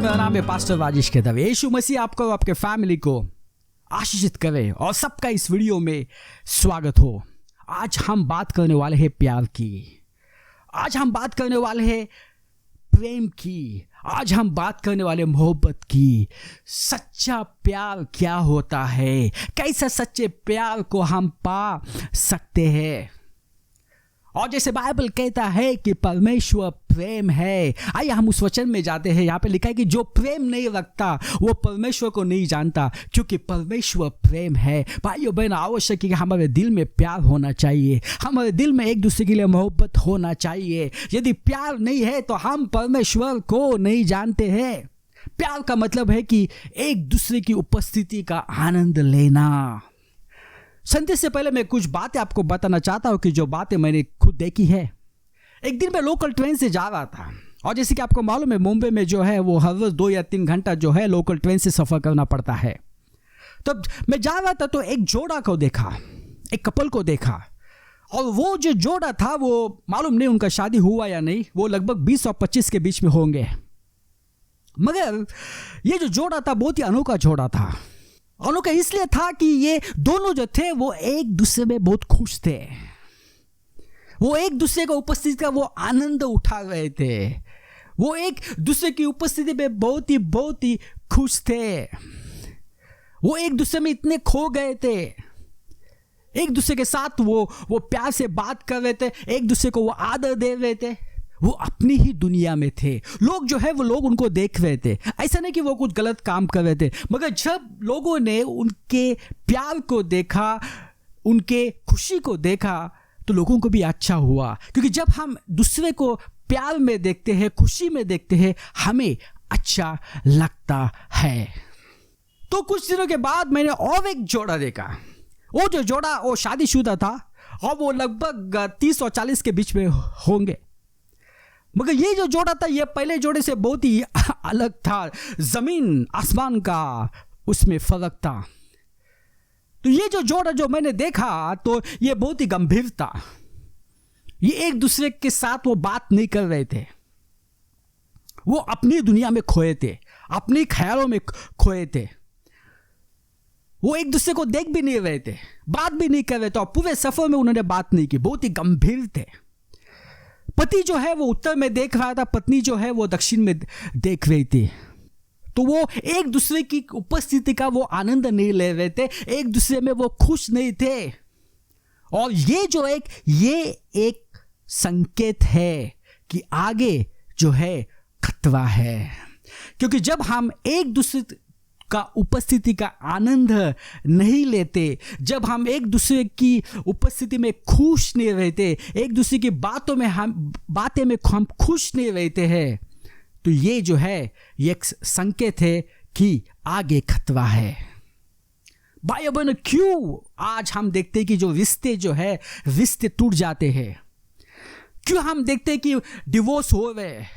मेरा नाम है पास्टर राजेश केदार। यीशु मसीह आपको और आपके फैमिली को आशीषित करे और सबका इस वीडियो में स्वागत हो। आज हम बात करने वाले हैं प्यार की। आज हम बात करने वाले हैं प्रेम की। आज हम बात करने वाले मोहब्बत की। सच्चा प्यार क्या होता है, कैसे सच्चे प्यार को हम पा सकते हैं। और जैसे बाइबल कहता है कि परमेश्वर प्रेम है, आइए हम उस वचन में जाते हैं। यहाँ पे लिखा है कि जो प्रेम नहीं रखता वो परमेश्वर को नहीं जानता, क्योंकि परमेश्वर प्रेम है। भाइयों बहन, आवश्यक है कि हमारे दिल में प्यार होना चाहिए, हमारे दिल में एक दूसरे के लिए मोहब्बत होना चाहिए। यदि प्यार नहीं है तो हम परमेश्वर को नहीं जानते हैं। प्यार का मतलब है कि एक दूसरे की उपस्थिति का आनंद लेना। संदेश से पहले मैं कुछ बातें आपको बताना चाहता हूं कि जो बातें मैंने खुद देखी है। एक दिन मैं लोकल ट्रेन से जा रहा था, और जैसे कि आपको मालूम है मुंबई में जो है वो हर रोज 2 या 3 घंटा जो है लोकल ट्रेन से सफ़र करना पड़ता है। तो मैं जा रहा था तो एक जोड़ा को देखा, एक कपल को देखा, और वो जो जोड़ा था वो मालूम नहीं उनका शादी हुआ या नहीं, वो लगभग 20 और 25 के बीच में होंगे। मगर ये जो जोड़ा था बहुत ही अनोखा जोड़ा था। अनोखा इसलिए था कि ये दोनों जो थे वो एक दूसरे में बहुत खुश थे। वो एक दूसरे का उपस्थिति का वो आनंद उठा रहे थे। वो एक दूसरे की उपस्थिति में बहुत ही खुश थे। वो एक दूसरे में इतने खो गए थे। एक दूसरे के साथ वो प्यार से बात कर रहे थे, एक दूसरे को वो आदर दे रहे थे। वो अपनी ही दुनिया में थे। लोग जो है वो लोग उनको देख रहे थे। ऐसा नहीं कि वो कुछ गलत काम कर रहे थे, मगर जब लोगों ने उनके प्यार को देखा, उनके खुशी को देखा, तो लोगों को भी अच्छा हुआ। क्योंकि जब हम दूसरे को प्यार में देखते हैं, खुशी में देखते हैं, हमें अच्छा लगता है। तो कुछ दिनों के बाद मैंने और एक जोड़ा देखा। वो जो जोड़ा वो शादीशुदा था और वो लगभग 30 और 40 के बीच में होंगे। मगर ये जो जोड़ा था ये पहले जोड़े से बहुत ही अलग था। जमीन आसमान का उसमें फर्क था। तो ये जो जोड़ा जो मैंने देखा तो ये बहुत ही गंभीर था। ये एक दूसरे के साथ वो बात नहीं कर रहे थे। वो अपनी दुनिया में खोए थे, अपने ख्यालों में खोए थे। वो एक दूसरे को देख भी नहीं रहे थे, बात भी नहीं कर रहे थे, और पूरे सफर में उन्होंने बात नहीं की। बहुत ही गंभीर थे। पति जो है वो उत्तर में देख रहा था, पत्नी जो है वो दक्षिण में देख रही थी। तो वो एक दूसरे की उपस्थिति का वो आनंद नहीं ले रहे थे, एक दूसरे में वो खुश नहीं थे। और ये एक संकेत है कि आगे जो है खतरा है। क्योंकि जब हम एक दूसरे का उपस्थिति का आनंद नहीं लेते, जब हम एक दूसरे की उपस्थिति में खुश नहीं रहते, एक दूसरे की बातों में हम खुश नहीं रहते हैं, तो ये जो है ये एक संकेत है कि आगे खतरा है। भाई बहन, क्यों आज हम देखते हैं कि जो रिश्ते टूट जाते हैं? क्यों हम देखते हैं कि डिवोर्स हो रहे हैं?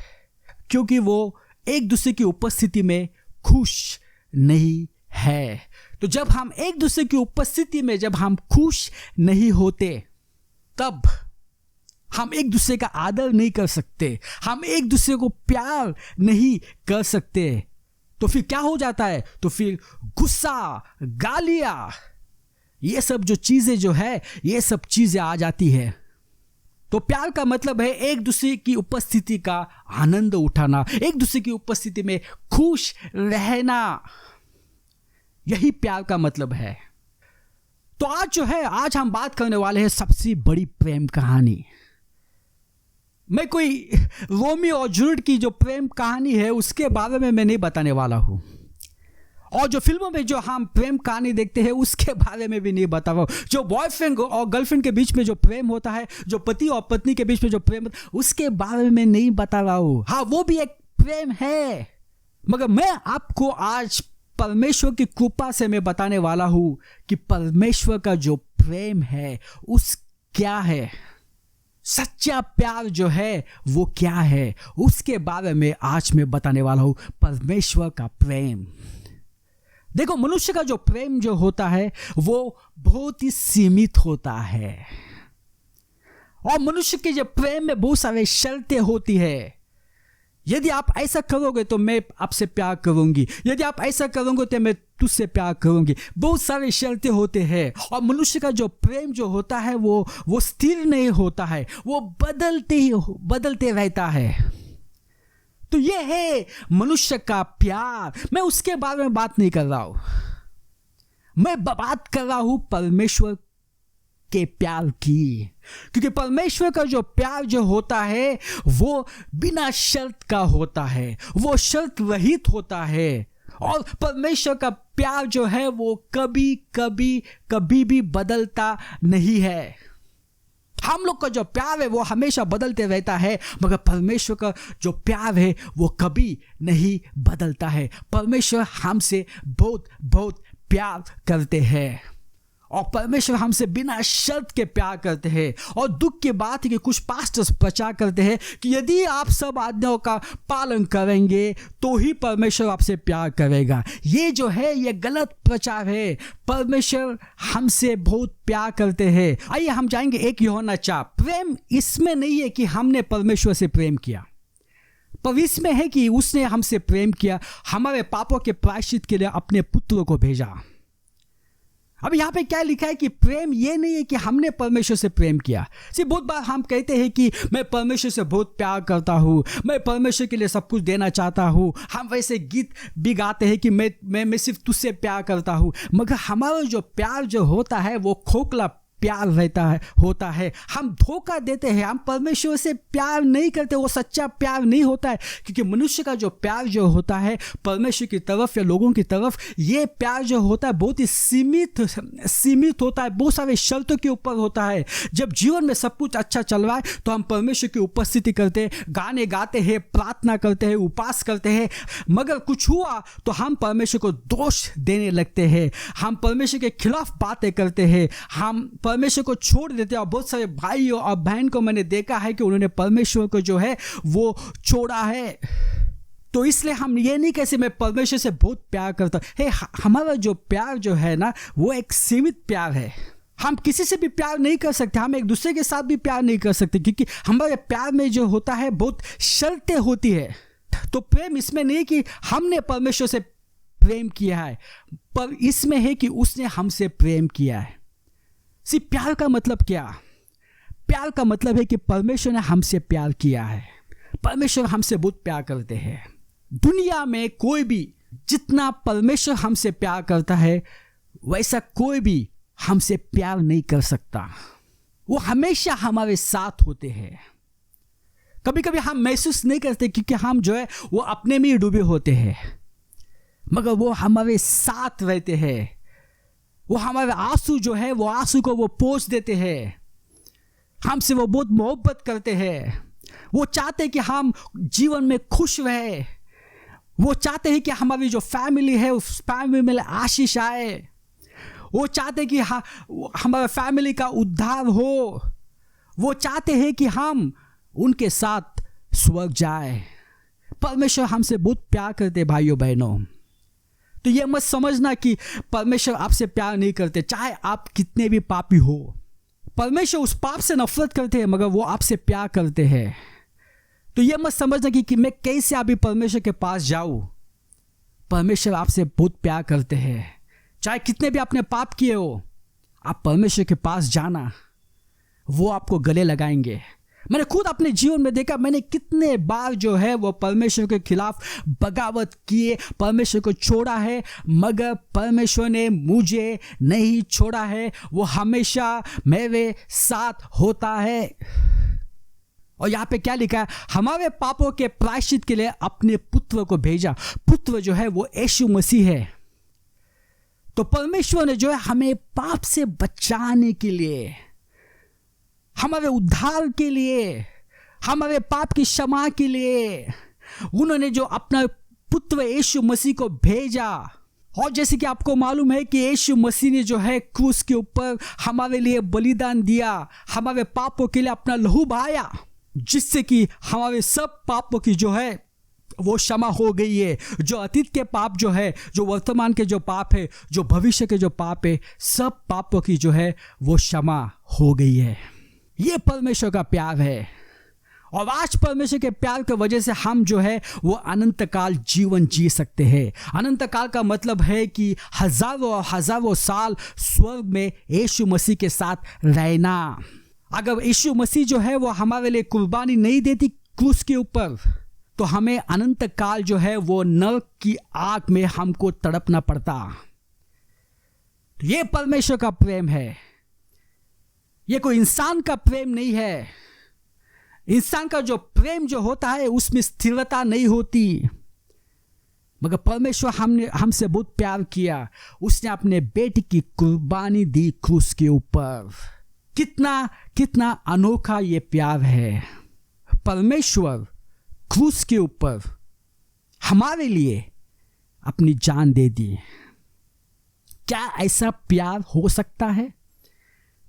क्योंकि वो एक दूसरे की उपस्थिति में खुश नहीं है। तो जब हम एक दूसरे की उपस्थिति में जब हम खुश नहीं होते, तब हम एक दूसरे का आदर नहीं कर सकते, हम एक दूसरे को प्यार नहीं कर सकते। तो फिर क्या हो जाता है? तो फिर गुस्सा, गालियां, ये सब जो चीजें जो है ये सब चीजें आ जाती है। तो प्यार का मतलब है एक दूसरे की उपस्थिति का आनंद उठाना, एक दूसरे की उपस्थिति में खुश रहना। यही प्यार का मतलब है। तो आज हम बात करने वाले हैं सबसे बड़ी प्रेम कहानी। मैं कोई रोमियो और जूलियट की जो प्रेम कहानी है उसके बारे में मैं नहीं बताने वाला हूं, और जो फिल्मों में जो हम प्रेम कहानी देखते हैं उसके बारे में भी नहीं बता रहा हूं। जो बॉयफ्रेंड और गर्लफ्रेंड के बीच में जो प्रेम होता है, जो पति और पत्नी के बीच में जो प्रेम होता है, उसके बारे में नहीं बता रहा हूं। हाँ, वो भी एक प्रेम है, मगर मैं आपको आज परमेश्वर की कृपा से मैं बताने वाला हूं कि परमेश्वर का जो प्रेम है उस क्या है, सच्चा प्यार जो है वो क्या है, उसके बारे में आज मैं बताने वाला हूं। परमेश्वर का प्रेम। देखो, मनुष्य का जो प्रेम जो होता है वो बहुत ही सीमित होता है, और मनुष्य के जो प्रेम में बहुत सारे शर्तें होती है। यदि आप ऐसा करोगे तो मैं आपसे प्यार करूंगी, यदि आप ऐसा करोगे तो मैं तुझसे प्यार करूंगी। बहुत सारे शर्तें होते हैं और मनुष्य का जो प्रेम जो होता है वो स्थिर नहीं होता है, वो बदलते रहता है। तो ये है मनुष्य का प्यार। मैं उसके बारे में बात नहीं कर रहा हूं, मैं बात कर रहा हूं परमेश्वर के प्यार की। क्योंकि परमेश्वर का जो प्यार जो होता है वो बिना शर्त का होता है, वो शर्त रहित होता है। और परमेश्वर का प्यार जो है वो कभी भी बदलता नहीं है। हम लोग का जो प्यार है वो हमेशा बदलते रहता है, मगर परमेश्वर का जो प्यार है वो कभी नहीं बदलता है। परमेश्वर हमसे बहुत प्यार करते हैं और परमेश्वर हमसे बिना शर्त के प्यार करते हैं। और दुख की बात है कि कुछ पास्टर्स प्रचार करते हैं कि यदि आप सब आज्ञाओं का पालन करेंगे तो ही परमेश्वर आपसे प्यार करेगा। ये जो है ये गलत प्रचार है। परमेश्वर हमसे बहुत प्यार करते हैं। आइए हम जाएंगे 1 यूहन्ना 4। प्रेम इसमें नहीं है कि हमने परमेश्वर से प्रेम किया, पर इसमें है कि उसने हमसे प्रेम किया, हमारे पापों के प्रायश्चित के लिए अपने पुत्र को भेजा। अब यहाँ पे क्या लिखा है कि प्रेम ये नहीं है कि हमने परमेश्वर से प्रेम किया। सिर्फ बहुत बार हम कहते हैं कि मैं परमेश्वर से बहुत प्यार करता हूँ, मैं परमेश्वर के लिए सब कुछ देना चाहता हूँ। हम वैसे गीत भी गाते हैं कि मैं सिर्फ तुझसे प्यार करता हूँ, मगर हमारा जो प्यार जो होता है वो खोखला प्यार होता है। हम धोखा देते हैं, हम परमेश्वर से प्यार नहीं करते, वो सच्चा प्यार नहीं होता है। क्योंकि मनुष्य का जो प्यार जो होता है परमेश्वर की तरफ या लोगों की तरफ, ये प्यार जो होता है बहुत ही सीमित होता है, बहुत सारे शर्तों के ऊपर होता है। जब जीवन में सब कुछ अच्छा चल रहा है तो हम परमेश्वर की उपस्थिति करते हैं, गाने गाते हैं, प्रार्थना करते हैं, उपवास करते हैं। मगर कुछ हुआ तो हम परमेश्वर को दोष देने लगते हैं, हम परमेश्वर के खिलाफ बातें करते हैं, हम परमेश्वर को छोड़ देते हैं। और बहुत सारे भाई और बहन को मैंने देखा है कि उन्होंने परमेश्वर को जो है वो छोड़ा है। तो इसलिए हम ये नहीं कहते मैं परमेश्वर से बहुत प्यार करता है। हमारा जो प्यार जो है ना वो एक सीमित प्यार है। हम किसी से भी प्यार नहीं कर सकते, हम एक दूसरे के साथ भी प्यार नहीं कर सकते, क्योंकि हमारे प्यार में जो होता है बहुत शर्तें होती है। तो प्रेम इसमें नहीं कि हमने परमेश्वर से प्रेम किया है, पर इसमें है कि उसने हमसे प्रेम किया है। सिर्फ प्यार का मतलब क्या? प्यार का मतलब है कि परमेश्वर ने हमसे प्यार किया है। परमेश्वर हमसे बहुत प्यार करते हैं। दुनिया में कोई भी जितना परमेश्वर हमसे प्यार करता है वैसा कोई भी हमसे प्यार नहीं कर सकता। वो हमेशा हमारे साथ होते हैं। कभी कभी हम महसूस नहीं करते क्योंकि हम जो है वो अपने में ही डूबे होते हैं, मगर वो हमारे साथ रहते हैं। वो हमारे आंसू जो है वो आंसू को वो पोंछ देते हैं। हमसे वो बहुत मोहब्बत करते हैं। वो चाहते हैं कि हम जीवन में खुश रहे। वो चाहते हैं कि हमारी जो फैमिली है उस फैमिली में आशीष आए। वो चाहते हैं कि हमारे फैमिली का उद्धार हो। वो चाहते हैं कि हम उनके साथ स्वर्ग जाए। परमेश्वर हमसे बहुत प्यार करते भाइयों बहनों। तो ये मत समझना कि परमेश्वर आपसे प्यार नहीं करते, चाहे आप कितने भी पापी हो। परमेश्वर उस पाप से नफरत करते हैं, मगर वो आपसे प्यार करते हैं। तो ये मत समझना कि मैं कैसे अभी परमेश्वर के पास जाऊं। परमेश्वर आपसे बहुत प्यार करते हैं। चाहे कितने भी आपने पाप किए हो, आप परमेश्वर के पास जाना, वो आपको गले लगाएंगे। मैंने खुद अपने जीवन में देखा, मैंने कितने बार जो है वो परमेश्वर के खिलाफ बगावत किए, परमेश्वर को छोड़ा है, मगर परमेश्वर ने मुझे नहीं छोड़ा है। वो हमेशा मेरे साथ होता है। और यहाँ पे क्या लिखा है? हमारे पापों के प्रायश्चित के लिए अपने पुत्र को भेजा। पुत्र जो है वो यीशु मसीह है। तो परमेश्वर ने जो है हमें पाप से बचाने के लिए, हमारे उद्धार के लिए, हमारे पाप की क्षमा के लिए उन्होंने जो अपना पुत्र यीशु मसीह को भेजा। और जैसे कि आपको मालूम है कि यीशु मसीह ने जो है क्रूस के ऊपर हमारे लिए बलिदान दिया, हमारे पापों के लिए अपना लहू बहाया, जिससे कि हमारे सब पापों की जो है वो क्षमा हो गई है। जो अतीत के पाप जो है, जो वर्तमान के जो पाप है, जो भविष्य के जो पाप है, सब पापों की जो है वो क्षमा हो गई है। ये परमेश्वर का प्यार है। और आज परमेश्वर के प्यार की वजह से हम जो है वो अनंत काल जीवन जी सकते हैं। अनंत काल का मतलब है कि हजारों और हजारों साल स्वर्ग में यीशु मसीह के साथ रहना। अगर यीशु मसीह जो है वो हमारे लिए कुर्बानी नहीं देती क्रूस के ऊपर, तो हमें अनंत काल जो है वो नरक की आग में हमको तड़पना पड़ता। ये परमेश्वर का प्रेम है, ये कोई इंसान का प्रेम नहीं है। इंसान का जो प्रेम जो होता है उसमें स्थिरता नहीं होती, मगर परमेश्वर हमसे बहुत प्यार किया, उसने अपने बेटे की कुर्बानी दी क्रूस के ऊपर। कितना अनोखा ये प्यार है। परमेश्वर क्रूस के ऊपर हमारे लिए अपनी जान दे दी। क्या ऐसा प्यार हो सकता है?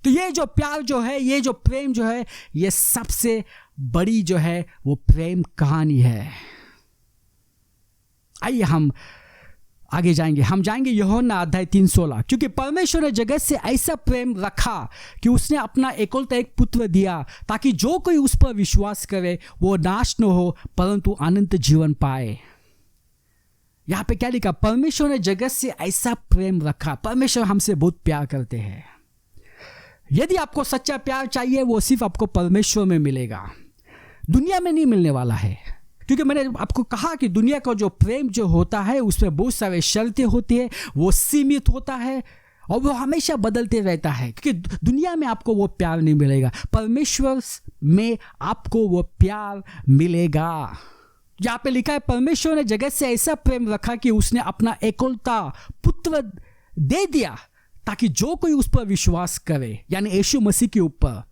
तो ये जो प्यार जो है, ये जो प्रेम जो है, ये सबसे बड़ी जो है वो प्रेम कहानी है। आइए हम आगे जाएंगे। हम जाएंगे यूहन्ना अध्याय 3:16। क्योंकि परमेश्वर ने जगत से ऐसा प्रेम रखा कि उसने अपना एकलौता एक पुत्र दिया, ताकि जो कोई उस पर विश्वास करे वो नाश न हो परंतु अनंत जीवन पाए। यहां पे क्या लिखा? परमेश्वर ने जगत से ऐसा प्रेम रखा। परमेश्वर हमसे बहुत प्यार करते हैं। यदि आपको सच्चा प्यार चाहिए वो सिर्फ आपको परमेश्वर में मिलेगा, दुनिया में नहीं मिलने वाला है। क्योंकि मैंने आपको कहा कि दुनिया का जो प्रेम जो होता है उसमें बहुत सारे शर्तें होती है, वो सीमित होता है और वो हमेशा बदलते रहता है। क्योंकि दुनिया में आपको वो प्यार नहीं मिलेगा, परमेश्वर में आपको वो प्यार मिलेगा। यहाँ पे लिखा है परमेश्वर ने जगत से ऐसा प्रेम रखा कि उसने अपना एकलौता पुत्र दे दिया, ताकि जो कोई उस पर विश्वास करे, यानी यीशु मसीह के ऊपर,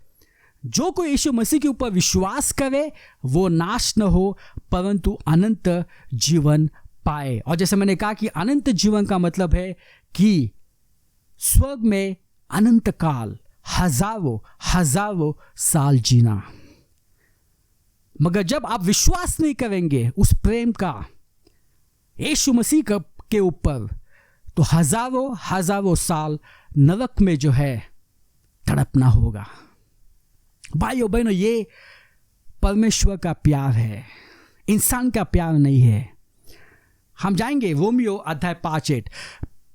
जो कोई यीशु मसीह के ऊपर विश्वास करे वो नाश न हो परंतु अनंत जीवन पाए। और जैसे मैंने कहा कि अनंत जीवन का मतलब है कि स्वर्ग में अनंत काल, हजारों साल जीना। मगर जब आप विश्वास नहीं करेंगे उस प्रेम का यीशु मसीह के ऊपर, तो हजारों साल नरक में जो है तड़पना होगा। भाइयों बहनों, ये परमेश्वर का प्यार है, इंसान का प्यार नहीं है। हम जाएंगे रोमियो अध्याय 5:8।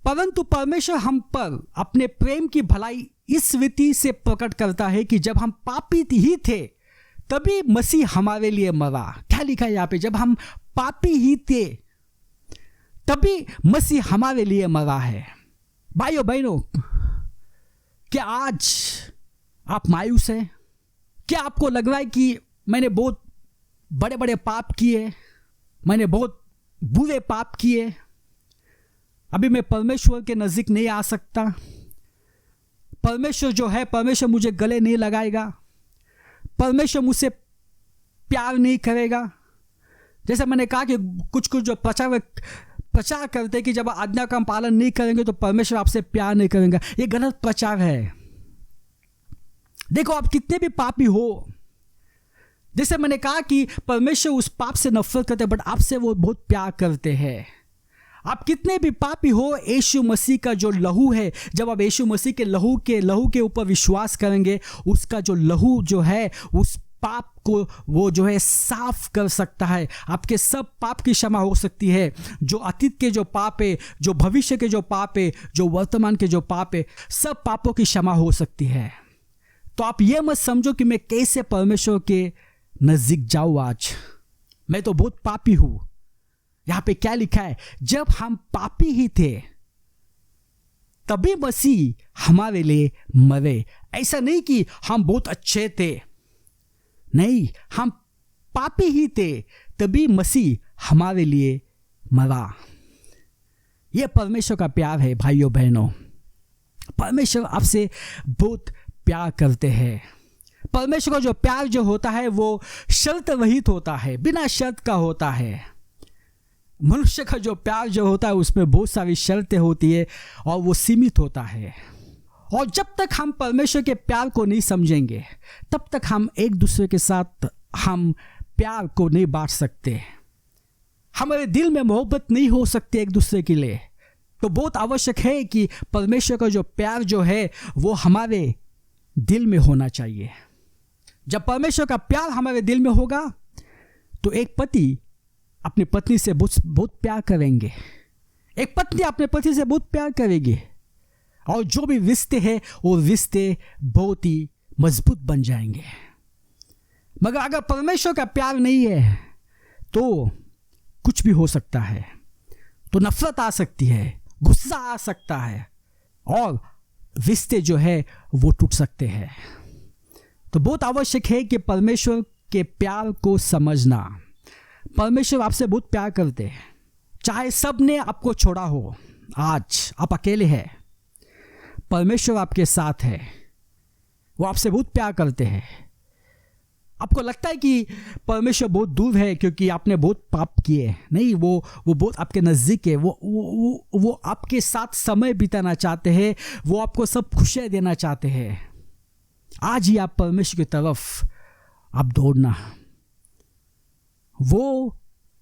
परंतु परमेश्वर हम पर अपने प्रेम की भलाई इस रीति से प्रकट करता है कि जब हम पापी ही थे तभी मसीह हमारे लिए मरा। क्या लिखा है यहाँ पे? जब हम पापी ही थे तभी मसीह हमारे लिए मरा है। भाइयों बहनों, क्या आज आप मायूस हैं? क्या आपको लग रहा है कि मैंने बहुत बड़े बड़े पाप किए, मैंने बहुत बुरे पाप किए, अभी मैं परमेश्वर के नज़दीक नहीं आ सकता, परमेश्वर जो है, परमेश्वर मुझे गले नहीं लगाएगा, परमेश्वर मुझसे प्यार नहीं करेगा? जैसे मैंने कहा कि कुछ जो प्रचार करते हैं कि जब आज्ञा का पालन नहीं करेंगे तो परमेश्वर आपसे प्यार नहीं करेंगे। ये गलत प्रचार है। देखो, आप कितने भी पापी हो, जैसे मैंने कहा कि परमेश्वर उस पाप से नफरत करते हैं, बट आपसे वो बहुत प्यार करते हैं। आप कितने भी पापी हो, यीशु मसीह का जो लहू है, जब आप यीशु मसीह के लहू के ऊपर विश्वास करेंगे, उसका जो लहू जो है उस पाप को वो जो है साफ कर सकता है। आपके सब पाप की क्षमा हो सकती है। जो अतीत के जो पाप है, जो भविष्य के जो पाप है, जो वर्तमान के जो पाप है, सब पापों की क्षमा हो सकती है। तो आप ये मत समझो कि मैं कैसे परमेश्वर के नजदीक जाऊं। आज मैं तो बहुत पापी हूं। यहां पे क्या लिखा है? जब हम पापी ही थे तभी मसीह हमारे लिए मरे। ऐसा नहीं कि हम बहुत अच्छे थे, नहीं, हम पापी ही थे तभी मसीह हमारे लिए मरा। यह परमेश्वर का प्यार है। भाइयों बहनों, परमेश्वर आपसे बहुत प्यार करते हैं। परमेश्वर का जो प्यार जो होता है वो शर्त रहित होता है, बिना शर्त का होता है। मनुष्य का जो प्यार जो होता है उसमें बहुत सारी शर्तें होती है और वो सीमित होता है। और जब तक हम परमेश्वर के प्यार को नहीं समझेंगे तब तक हम एक दूसरे के साथ हम प्यार को नहीं बांट सकते। हमारे दिल में मोहब्बत नहीं हो सकती एक दूसरे के लिए। तो बहुत आवश्यक है कि परमेश्वर का जो प्यार जो है वो हमारे दिल में होना चाहिए। जब परमेश्वर का प्यार हमारे दिल में होगा तो एक पति अपनी पत्नी से बहुत प्यार करेंगे, एक पत्नी अपने पति से बहुत प्यार करेगी, और जो भी रिश्ते हैं वो रिश्ते बहुत ही मजबूत बन जाएंगे। मगर अगर परमेश्वर का प्यार नहीं है तो कुछ भी हो सकता है, तो नफरत आ सकती है, गुस्सा आ सकता है, और रिश्ते जो है वो टूट सकते हैं। तो बहुत आवश्यक है कि परमेश्वर के प्यार को समझना। परमेश्वर आपसे बहुत प्यार करते हैं, चाहे सब ने आपको छोड़ा हो, आज आप अकेले हैं, परमेश्वर आपके साथ है, वो आपसे बहुत प्यार करते हैं। आपको लगता है कि परमेश्वर बहुत दूर है क्योंकि आपने बहुत पाप किए, नहीं, वो बहुत आपके नज़दीक है। वो आपके साथ समय बिताना चाहते हैं, वो आपको सब खुशियाँ देना चाहते हैं। आज ही आप परमेश्वर की तरफ आप दौड़ना, वो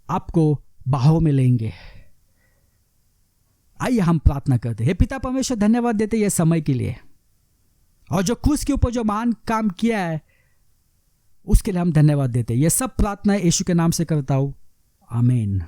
आपको बाहों में लेंगे। आइए हम प्रार्थना करते हैं। पिता परमेश्वर, धन्यवाद देते हैं ये समय के लिए, और जो क्रूस के ऊपर जो महान काम किया है उसके लिए हम धन्यवाद देते हैं। ये सब प्रार्थना यीशु के नाम से करता हूँ, आमीन।